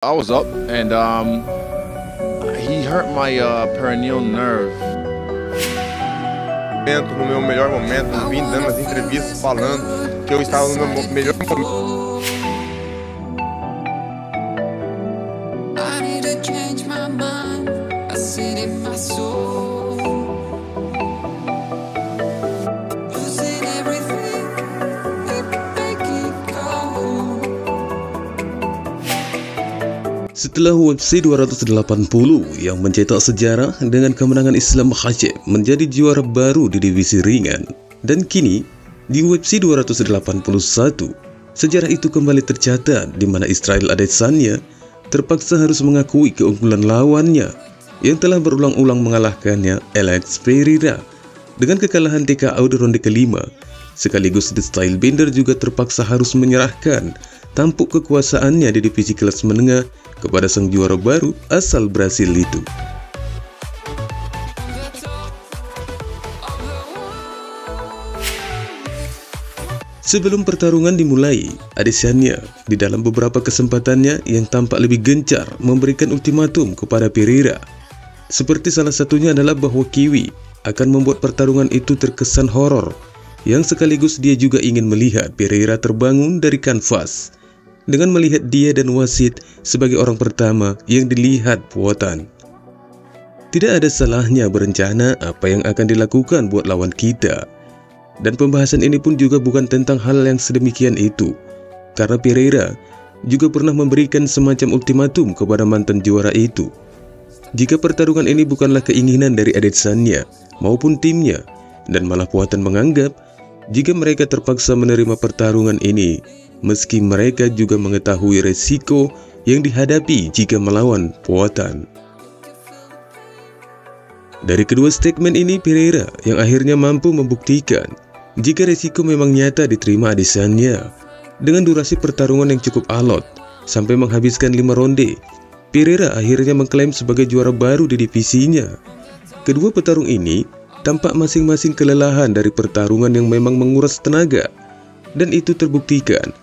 I was up and he hurt my perineal nerve. No meu melhor momento, vim dando as entrevistas falando que eu estava no meu melhor momento. I need to change my mind. I see it in my soul. Losing everything, making go. Setelah UFC 280 yang mencetak sejarah dengan kemenangan Islam Makhachev menjadi juara baru di divisi ringan, dan kini di UFC 281 sejarah itu kembali tercatat di mana Israel Adesanya terpaksa harus mengakui keunggulan lawannya yang telah berulang-ulang mengalahkannya, Alex Pereira, dengan kekalahan TKO di ronde kelima. Sekaligus The Stylebender juga terpaksa harus menyerahkan tampuk kekuasaannya di divisi kelas menengah kepada sang juara baru asal Brasil itu. Sebelum pertarungan dimulai, Adesanya di dalam beberapa kesempatannya yang tampak lebih gencar memberikan ultimatum kepada Pereira. Seperti salah satunya adalah bahwa Kiwi akan membuat pertarungan itu terkesan horor, yang sekaligus dia juga ingin melihat Pereira terbangun dari kanvas dengan melihat dia dan wasit sebagai orang pertama yang dilihat puotan. Tidak ada salahnya berencana apa yang akan dilakukan buat lawan kita. Dan pembahasan ini pun juga bukan tentang hal yang sedemikian itu, karena Pereira juga pernah memberikan semacam ultimatum kepada mantan juara itu. Jika pertarungan ini bukanlah keinginan dari Adesanya maupun timnya, dan malah puotan menganggap jika mereka terpaksa menerima pertarungan ini, meski mereka juga mengetahui resiko yang dihadapi jika melawan puotan. Dari kedua statement ini, Pereira yang akhirnya mampu membuktikan jika resiko memang nyata diterima Adesanya. Dengan durasi pertarungan yang cukup alot sampai menghabiskan 5 ronde, Pereira akhirnya mengklaim sebagai juara baru di divisinya. Kedua petarung ini tampak masing-masing kelelahan dari pertarungan yang memang menguras tenaga, dan itu terbuktikan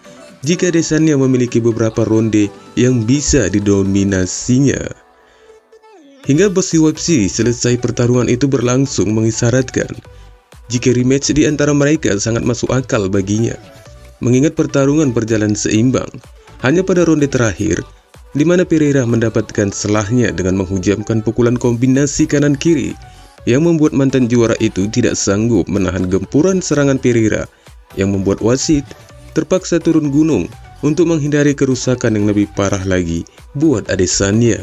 jika Adesanya memiliki beberapa ronde yang bisa didominasinya. Hingga bos UFC selesai pertarungan itu berlangsung mengisyaratkan jika rematch di antara mereka sangat masuk akal baginya, mengingat pertarungan berjalan seimbang hanya pada ronde terakhir, di mana Pereira mendapatkan salahnya dengan menghujamkan pukulan kombinasi kanan-kiri yang membuat mantan juara itu tidak sanggup menahan gempuran serangan Pereira, yang membuat wasit terpaksa turun gunung untuk menghindari kerusakan yang lebih parah lagi buat Adesanya.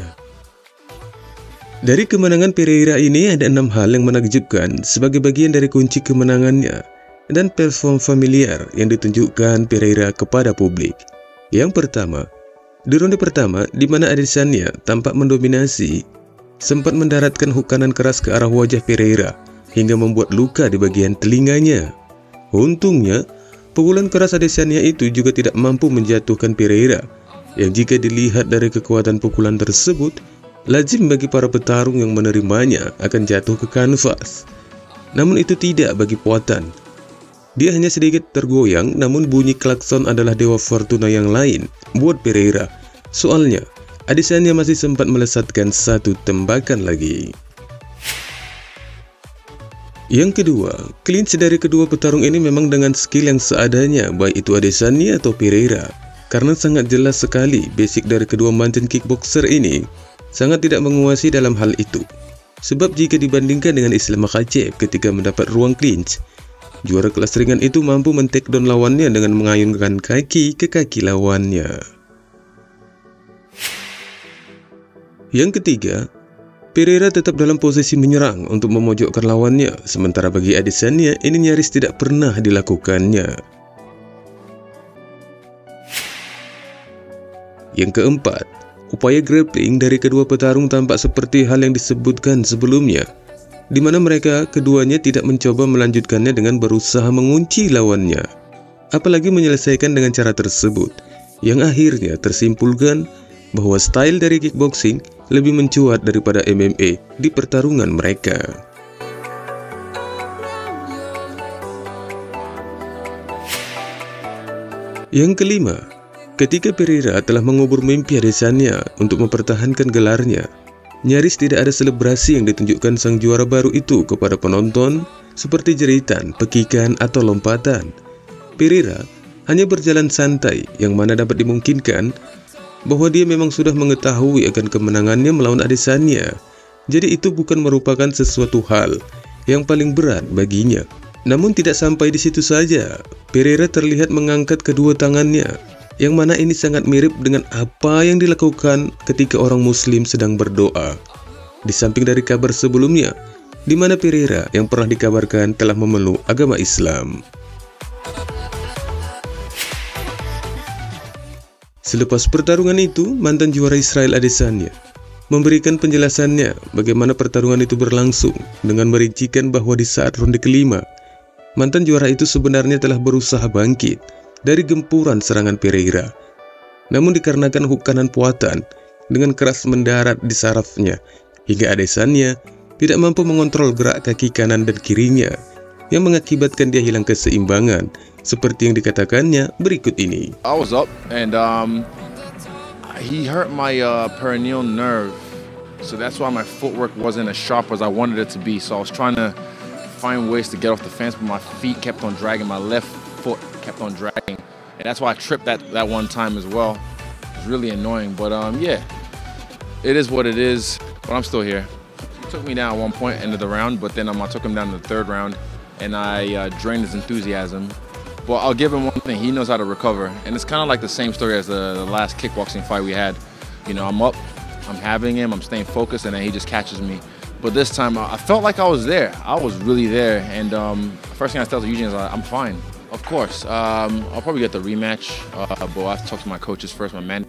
Dari kemenangan Pereira ini ada 6 hal yang menakjubkan sebagai bagian dari kunci kemenangannya dan perform familiar yang ditunjukkan Pereira kepada publik. Yang pertama, di ronde pertama di mana Adesanya tampak mendominasi, sempat mendaratkan hook kanan keras ke arah wajah Pereira hingga membuat luka di bagian telinganya. Untungnya, pukulan keras Adesanya itu juga tidak mampu menjatuhkan Pereira, yang jika dilihat dari kekuatan pukulan tersebut, lazim bagi para petarung yang menerimanya akan jatuh ke kanvas. Namun itu tidak bagi puotan. Dia hanya sedikit tergoyang, namun bunyi klakson adalah dewa fortuna yang lain buat Pereira. Soalnya, Adesanya masih sempat melesatkan satu tembakan lagi. Yang kedua, clinch dari kedua petarung ini memang dengan skill yang seadanya, baik itu Adesanya atau Pereira, karena sangat jelas sekali basic dari kedua mantan kickboxer ini sangat tidak menguasai dalam hal itu. Sebab jika dibandingkan dengan Islam Makhachev ketika mendapat ruang clinch, juara kelas ringan itu mampu men-takedown lawannya dengan mengayunkan kaki ke kaki lawannya. Yang ketiga, Pereira tetap dalam posisi menyerang untuk memojokkan lawannya, sementara bagi Adesanya ini nyaris tidak pernah dilakukannya. Yang keempat, upaya grappling dari kedua petarung tampak seperti hal yang disebutkan sebelumnya, di mana mereka keduanya tidak mencoba melanjutkannya dengan berusaha mengunci lawannya, apalagi menyelesaikan dengan cara tersebut, yang akhirnya tersimpulkan bahwa style dari kickboxing lebih mencuat daripada MMA di pertarungan mereka. Yang kelima, Ketika Pereira telah mengubur mimpi Adesanya untuk mempertahankan gelarnya, nyaris tidak ada selebrasi yang ditunjukkan sang juara baru itu kepada penonton seperti jeritan, pekikan, atau lompatan. Pereira hanya berjalan santai yang mana dapat dimungkinkan bahwa dia memang sudah mengetahui akan kemenangannya melawan Adesanya. Jadi itu bukan merupakan sesuatu hal yang paling berat baginya. Namun tidak sampai di situ saja, Pereira terlihat mengangkat kedua tangannya, yang mana ini sangat mirip dengan apa yang dilakukan ketika orang muslim sedang berdoa. Di samping dari kabar sebelumnya, di mana Pereira yang pernah dikabarkan telah memeluk agama Islam. Selepas pertarungan itu, mantan juara Israel Adesanya memberikan penjelasannya bagaimana pertarungan itu berlangsung dengan merincikan bahwa di saat ronde kelima, mantan juara itu sebenarnya telah berusaha bangkit dari gempuran serangan Pereira. Namun dikarenakan hook kanan puatan dengan keras mendarat di sarafnya, hingga Adesanya tidak mampu mengontrol gerak kaki kanan dan kirinya, yang mengakibatkan dia hilang keseimbangan, seperti yang dikatakannya berikut ini. I was up and he hurt my perineal nerve, so that's why my footwork wasn't as sharp as I wanted it to be. So I was trying to find ways to get off the fence, but my feet kept on dragging, my left foot kept on dragging, and that's why I tripped that one time as well. It's really annoying, but yeah, it is what it is, but I'm still here. He took me down at one point, end of the round, but then I took him down in the third round, and I drained his enthusiasm. But I'll give him one thing, he knows how to recover, and it's kind of like the same story as the last kickboxing fight we had. You know, I'm up, I'm having him, I'm staying focused, and then he just catches me. But this time, I felt like I was there. I was really there, and first thing I tell Eugene is I'm fine. Of course, I'll probably get the rematch, but I have to talk to my coaches first, my man.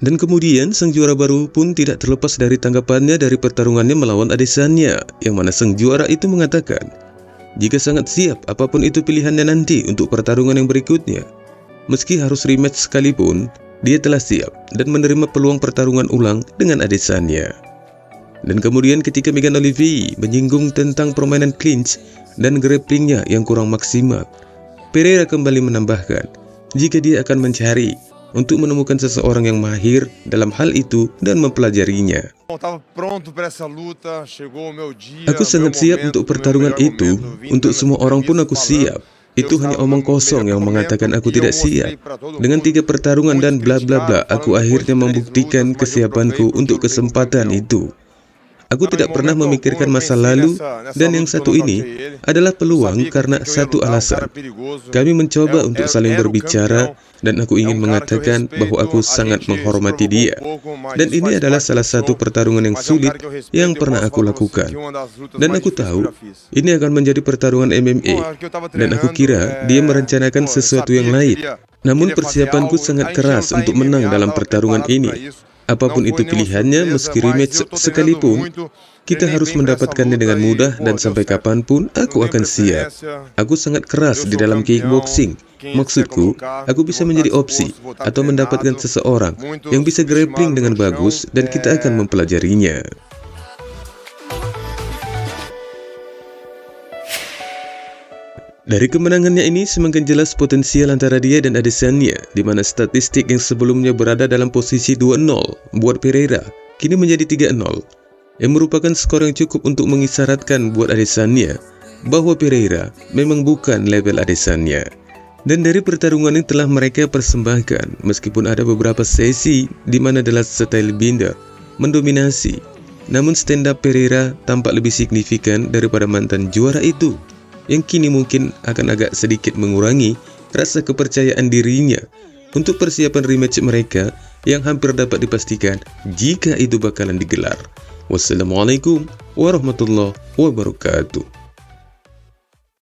Dan kemudian sang juara baru pun tidak terlepas dari tanggapannya dari pertarungannya melawan Adesanya, yang mana sang juara itu mengatakan, jika sangat siap apapun itu pilihannya nanti untuk pertarungan yang berikutnya. Meski harus rematch sekalipun, dia telah siap dan menerima peluang pertarungan ulang dengan Adesanya. Dan kemudian ketika Megan Olivier menyinggung tentang permainan clinch dan grapplingnya yang kurang maksimal, Pereira kembali menambahkan jika dia akan mencari untuk menemukan seseorang yang mahir dalam hal itu dan mempelajarinya. Aku sangat siap untuk pertarungan itu, untuk semua orang pun aku siap. Itu hanya omong kosong yang mengatakan aku tidak siap. Dengan 3 pertarungan dan bla bla bla, aku akhirnya membuktikan kesiapanku untuk kesempatan itu. Aku tidak pernah memikirkan masa lalu, dan yang satu ini adalah peluang karena satu alasan. Kami mencoba untuk saling berbicara, dan aku ingin mengatakan bahwa aku sangat menghormati dia. Dan ini adalah salah satu pertarungan yang sulit yang pernah aku lakukan. Dan aku tahu, ini akan menjadi pertarungan MMA, dan aku kira dia merencanakan sesuatu yang lain. Namun persiapanku sangat keras untuk menang dalam pertarungan ini. Apapun itu pilihannya, meski rematch sekalipun, kita harus mendapatkannya dengan mudah dan sampai kapanpun aku akan siap. Aku sangat keras di dalam kickboxing. Maksudku, aku bisa menjadi opsi atau mendapatkan seseorang yang bisa grappling dengan bagus dan kita akan mempelajarinya. Dari kemenangannya ini semakin jelas potensial antara dia dan Adesanya, di mana statistik yang sebelumnya berada dalam posisi 2-0 buat Pereira kini menjadi 3-0, yang merupakan skor yang cukup untuk mengisyaratkan buat Adesanya bahwa Pereira memang bukan level Adesanya. Dan dari pertarungan yang telah mereka persembahkan, meskipun ada beberapa sesi di mana adalah style Binder mendominasi, namun stand up Pereira tampak lebih signifikan daripada mantan juara itu, yang kini mungkin akan agak sedikit mengurangi rasa kepercayaan dirinya untuk persiapan rematch mereka yang hampir dapat dipastikan jika itu bakalan digelar. Wassalamualaikum warahmatullahi wabarakatuh.